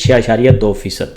6.2%।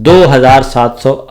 2700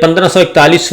1541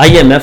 IMF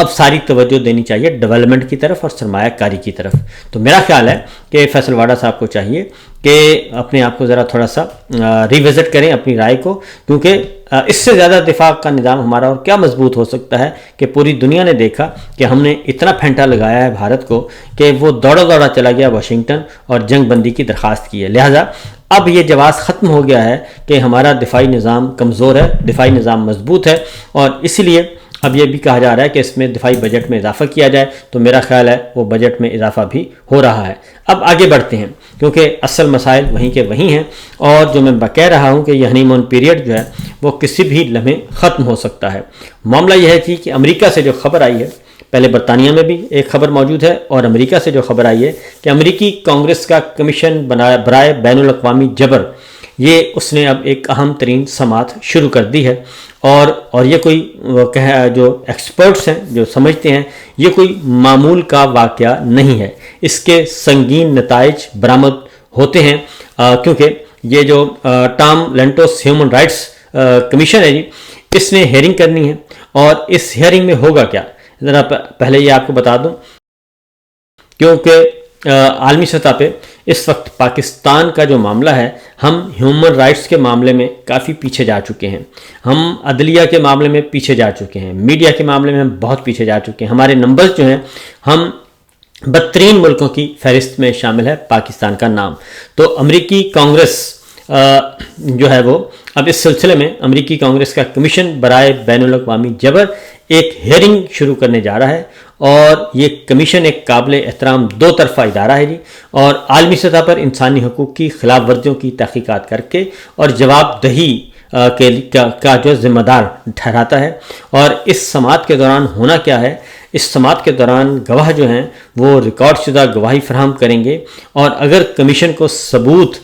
اب ساری توجہ دینی چاہیے ڈیولپمنٹ کی طرف اور سرمایہ کاری کی طرف۔ تو میرا خیال ہے کہ فیصل واڈا صاحب کو چاہیے کہ اپنے آپ کو ذرا تھوڑا سا ریوزٹ کریں اپنی رائے کو، کیونکہ اس سے زیادہ دفاع کا نظام ہمارا اور کیا مضبوط ہو سکتا ہے کہ پوری دنیا نے دیکھا کہ ہم نے اتنا پھینٹا لگایا ہے بھارت کو کہ وہ دوڑا چلا گیا واشنگٹن اور جنگ بندی کی درخواست کی ہے۔ لہٰذا اب یہ جواز ختم ہو گیا ہے کہ ہمارا دفاعی نظام کمزور ہے، دفاعی نظام مضبوط ہے، اور اسی لیے اب یہ بھی کہا جا رہا ہے کہ اس میں دفاعی بجٹ میں اضافہ کیا جائے، تو میرا خیال ہے وہ بجٹ میں اضافہ بھی ہو رہا ہے۔ اب آگے بڑھتے ہیں کیونکہ اصل مسائل وہیں کے وہیں ہیں، اور جو میں کہہ رہا ہوں کہ یہ ہنی مون پیریڈ جو ہے وہ کسی بھی لمحے ختم ہو سکتا ہے۔ معاملہ یہ ہے کہ امریکہ سے جو خبر آئی ہے، پہلے برطانیہ میں بھی ایک خبر موجود ہے، اور امریکہ سے جو خبر آئی ہے کہ امریکی کانگریس کا کمیشن برائے بین الاقوامی جبر، یہ اس نے اب ایک اہم ترین سماعت شروع کر دی ہے، اور یہ کوئی جو ایکسپرٹس ہیں جو سمجھتے ہیں یہ کوئی معمول کا واقعہ نہیں ہے، اس کے سنگین نتائج برآمد ہوتے ہیں، کیونکہ یہ جو ٹام لینٹوس ہیومن رائٹس کمیشن ہے جی، اس نے ہیئرنگ کرنی ہے، اور اس ہیئرنگ میں ہوگا کیا، ذرا پہلے یہ آپ کو بتا دوں، کیونکہ عالمی سطح پہ اس وقت پاکستان کا جو معاملہ ہے، ہم ہیومن رائٹس کے معاملے میں کافی پیچھے جا چکے ہیں، ہم عدلیہ کے معاملے میں پیچھے جا چکے ہیں، میڈیا کے معاملے میں ہم بہت پیچھے جا چکے ہیں، ہمارے نمبرز جو ہیں، ہم بدترین ملکوں کی فہرست میں شامل ہے پاکستان کا نام۔ تو امریکی کانگریس جو ہے وہ اب اس سلسلے میں امریکی کانگریس کا کمیشن برائے بین الاقوامی جبر ایک ہیئرنگ شروع کرنے جا رہا ہے، اور یہ کمیشن ایک قابل احترام دو طرفہ ادارہ ہے جی، اور عالمی سطح پر انسانی حقوق کی خلاف ورزیوں کی تحقیقات کر کے اور جواب دہی کا جو ذمہ دار ٹھہراتا ہے۔ اور اس سماعت کے دوران ہونا کیا ہے، اس سماعت کے دوران گواہ جو ہیں وہ ریکارڈ شدہ گواہی فراہم کریں گے، اور اگر کمیشن کو ثبوت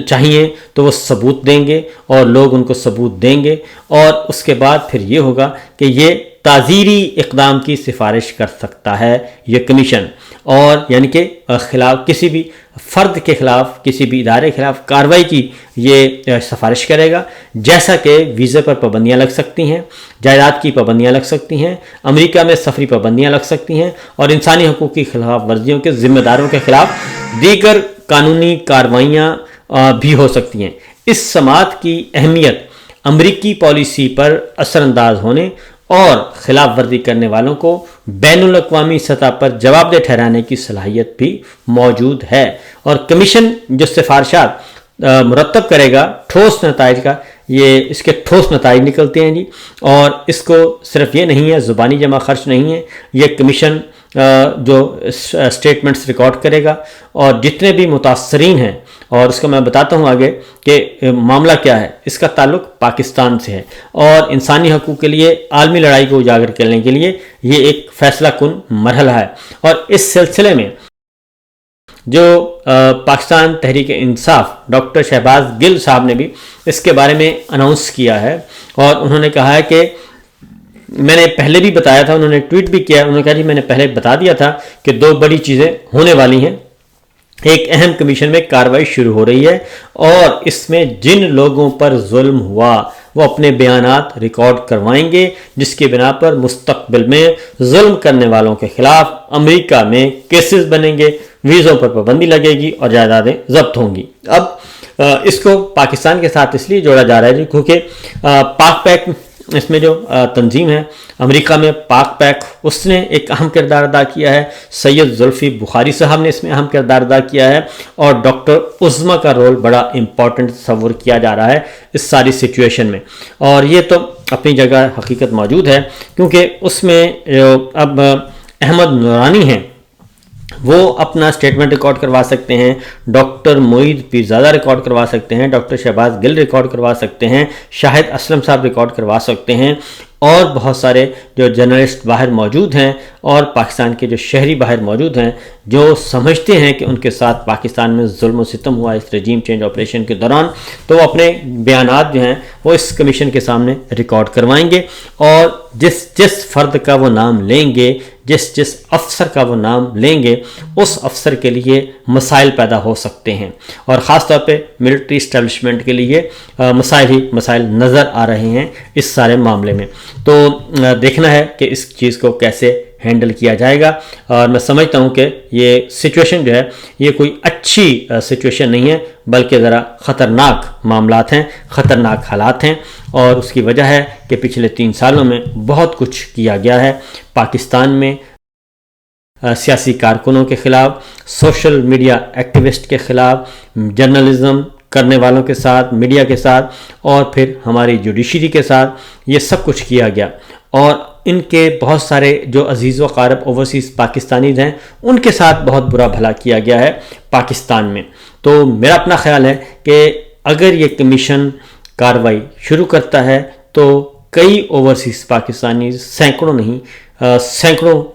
چاہیے تو وہ ثبوت دیں گے، اور لوگ ان کو ثبوت دیں گے، اور اس کے بعد پھر یہ ہوگا کہ یہ تعزیری اقدام کی سفارش کر سکتا ہے یہ کمیشن، اور یعنی کہ خلاف کسی بھی فرد کے خلاف، کسی بھی ادارے کے خلاف کارروائی کی یہ سفارش کرے گا، جیسا کہ ویزے پر پابندیاں لگ سکتی ہیں، جائیداد کی پابندیاں لگ سکتی ہیں، امریکہ میں سفری پابندیاں لگ سکتی ہیں، اور انسانی حقوق کی خلاف ورزیوں کے ذمہ داروں کے خلاف دیگر قانونی کارروائیاں بھی ہو سکتی ہیں۔ اس سماعت کی اہمیت امریکی پالیسی پر اثر انداز ہونے اور خلاف ورزی کرنے والوں کو بین الاقوامی سطح پر جواب دہ ٹھہرانے کی صلاحیت بھی موجود ہے، اور کمیشن جو سفارشات مرتب کرے گا ٹھوس نتائج کا، یہ اس کے ٹھوس نتائج نکلتے ہیں جی، اور اس کو صرف یہ نہیں ہے زبانی جمع خرچ نہیں ہے، یہ کمیشن جو اسٹیٹمنٹس ریکارڈ کرے گا، اور جتنے بھی متاثرین ہیں، اور اس کو میں بتاتا ہوں آگے کہ معاملہ کیا ہے، اس کا تعلق پاکستان سے ہے، اور انسانی حقوق کے لیے عالمی لڑائی کو اجاگر کرنے کے لیے یہ ایک فیصلہ کن مرحلہ ہے۔ اور اس سلسلے میں جو پاکستان تحریک انصاف ڈاکٹر شہباز گل صاحب نے بھی اس کے بارے میں اناؤنس کیا ہے، اور انہوں نے کہا ہے کہ میں نے پہلے بھی بتایا تھا، انہوں نے ٹویٹ بھی کیا، انہوں نے کہا جی میں نے پہلے بتا دیا تھا کہ دو بڑی چیزیں ہونے والی ہیں، ایک اہم کمیشن میں کارروائی شروع ہو رہی ہے، اور اس میں جن لوگوں پر ظلم ہوا وہ اپنے بیانات ریکارڈ کروائیں گے، جس کی بنا پر مستقبل میں ظلم کرنے والوں کے خلاف امریکہ میں کیسز بنیں گے، ویزوں پر پابندی لگے گی، اور جائیدادیں ضبط ہوں گی۔ اب اس کو پاکستان کے ساتھ اس لیے جوڑا جا رہا ہے جی کیونکہ پاک پیک اس میں جو تنظیم ہے امریکہ میں، پاک پیک، اس نے ایک اہم کردار ادا کیا ہے، سید زلفی بخاری صاحب نے اس میں اہم کردار ادا کیا ہے، اور ڈاکٹر عظما کا رول بڑا امپورٹنٹ تصور کیا جا رہا ہے اس ساری سچویشن میں، اور یہ تو اپنی جگہ حقیقت موجود ہے، کیونکہ اس میں اب احمد نورانی ہیں وہ اپنا سٹیٹمنٹ ریکارڈ کروا سکتے ہیں، ڈاکٹر معید پیرزادہ ریکارڈ کروا سکتے ہیں، ڈاکٹر شہباز گل ریکارڈ کروا سکتے ہیں، شاہد اسلم صاحب ریکارڈ کروا سکتے ہیں، اور بہت سارے جو جرنلسٹ باہر موجود ہیں، اور پاکستان کے جو شہری باہر موجود ہیں جو سمجھتے ہیں کہ ان کے ساتھ پاکستان میں ظلم و ستم ہوا اس رجیم چینج آپریشن کے دوران، تو وہ اپنے بیانات جو ہیں وہ اس کمیشن کے سامنے ریکارڈ کروائیں گے، اور جس جس فرد کا وہ نام لیں گے، جس جس افسر کا وہ نام لیں گے، اس افسر کے لیے مسائل پیدا ہو سکتے ہیں، اور خاص طور پہ ملٹری اسٹیبلشمنٹ کے لیے مسائل ہی مسائل نظر آ رہے ہیں اس سارے معاملے میں۔ تو دیکھنا ہے کہ اس چیز کو کیسے ہینڈل کیا جائے گا، اور میں سمجھتا ہوں کہ یہ سچویشن جو ہے یہ کوئی اچھی سچویشن نہیں ہے، بلکہ ذرا خطرناک معاملات ہیں، خطرناک حالات ہیں، اور اس کی وجہ ہے کہ پچھلے 3 سالوں میں بہت کچھ کیا گیا ہے پاکستان میں، سیاسی کارکنوں کے خلاف، سوشل میڈیا ایکٹیوسٹ کے خلاف، جرنلزم کرنے والوں کے ساتھ، میڈیا کے ساتھ، اور پھر ہماری جوڈیشری کے ساتھ، یہ سب کچھ کیا گیا، اور ان کے بہت سارے جو عزیز و اقارب اوورسیز پاکستانیز ہیں ان کے ساتھ بہت برا بھلا کیا گیا ہے پاکستان میں۔ تو میرا اپنا خیال ہے کہ اگر یہ کمیشن کارروائی شروع کرتا ہے تو کئی اوورسیز پاکستانیز، سینکڑوں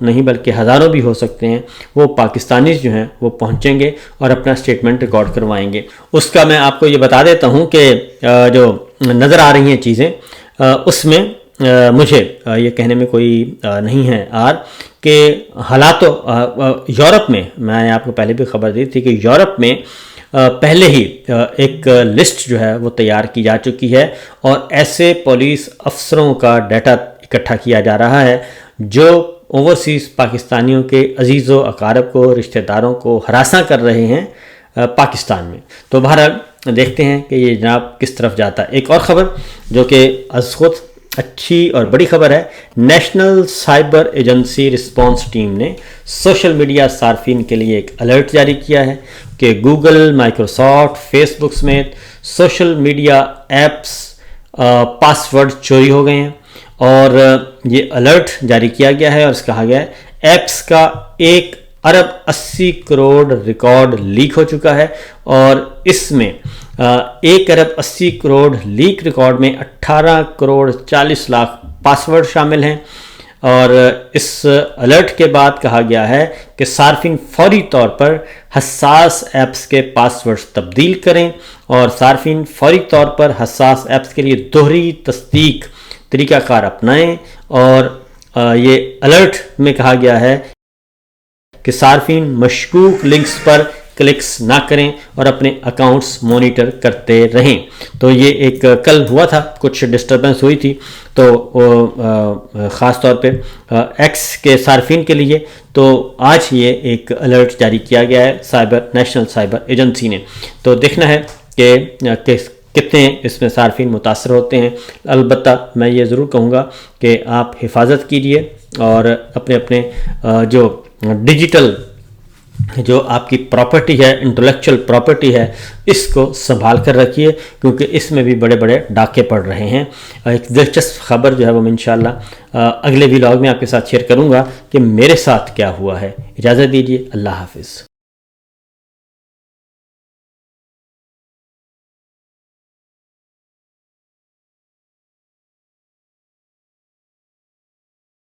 نہیں بلکہ ہزاروں بھی ہو سکتے ہیں، وہ پاکستانیز جو ہیں وہ پہنچیں گے اور اپنا اسٹیٹمنٹ ریکارڈ کروائیں گے۔ اس کا میں آپ کو یہ بتا دیتا ہوں کہ جو نظر آ رہی ہیں چیزیں، اس میں مجھے یہ کہنے میں کوئی نہیں ہے کہ حالات یورپ میں نے آپ کو پہلے بھی خبر دی تھی کہ یورپ میں پہلے ہی ایک لسٹ جو ہے وہ تیار کی جا چکی ہے، اور ایسے پولیس افسروں کا ڈیٹا اکٹھا کیا جا رہا ہے جو اوورسیز پاکستانیوں کے عزیز و اقارب کو، رشتہ داروں کو ہراساں کر رہے ہیں پاکستان میں۔ تو بہرحال دیکھتے ہیں کہ یہ جناب کس طرف جاتا ہے۔ ایک اور خبر جو کہ از خود اچھی اور بڑی خبر ہے، national cyber agency response team نے سوشل میڈیا صارفین کے لیے ایک الرٹ جاری کیا ہے کہ گوگل، مائکروسافٹ، فیس بک سمیت سوشل میڈیا ایپس پاس ورڈ چوری ہو گئے ہیں، اور یہ الرٹ جاری کیا گیا ہے، اور اس کہا گیا ہے ایپس کا 1 ارب 80 کروڑ ریکارڈ لیک ہو چکا ہے، اور اس میں 1 ارب 80 کروڑ لیک ریکارڈ میں 18 کروڑ 40 لاکھ پاس ورڈ شامل ہیں۔ اور اس الرٹ کے بعد کہا گیا ہے کہ صارفین فوری طور پر حساس ایپس کے پاس ورڈ تبدیل کریں، اور صارفین فوری طور پر حساس ایپس کے لیے دوہری تصدیق طریقہ کار اپنائیں، اور یہ الرٹ میں کہا گیا ہے کہ صارفین مشکوک لنکس پر کلکس نہ کریں اور اپنے اکاؤنٹس مانیٹر کرتے رہیں۔ تو یہ ایک کل ہوا تھا، کچھ ڈسٹربنس ہوئی تھی، تو خاص طور پہ ایکس کے صارفین کے لیے، تو آج یہ ایک الرٹ جاری کیا گیا ہے نیشنل سائبر ایجنسی نے۔ تو دیکھنا ہے کہ کتنے اس میں صارفین متاثر ہوتے ہیں۔ البتہ میں یہ ضرور کہوں گا کہ آپ حفاظت کیجئے، اور اپنے جو ڈیجیٹل جو آپ کی پراپرٹی ہے، انٹلیکچوئل پراپرٹی ہے، اس کو سنبھال کر رکھیے، کیونکہ اس میں بھی بڑے بڑے ڈاکے پڑ رہے ہیں۔ ایک دلچسپ خبر جو ہے وہ میں انشاءاللہ اگلے ولاگ میں آپ کے ساتھ شیئر کروں گا کہ میرے ساتھ کیا ہوا ہے۔ اجازت دیجیے، اللہ حافظ۔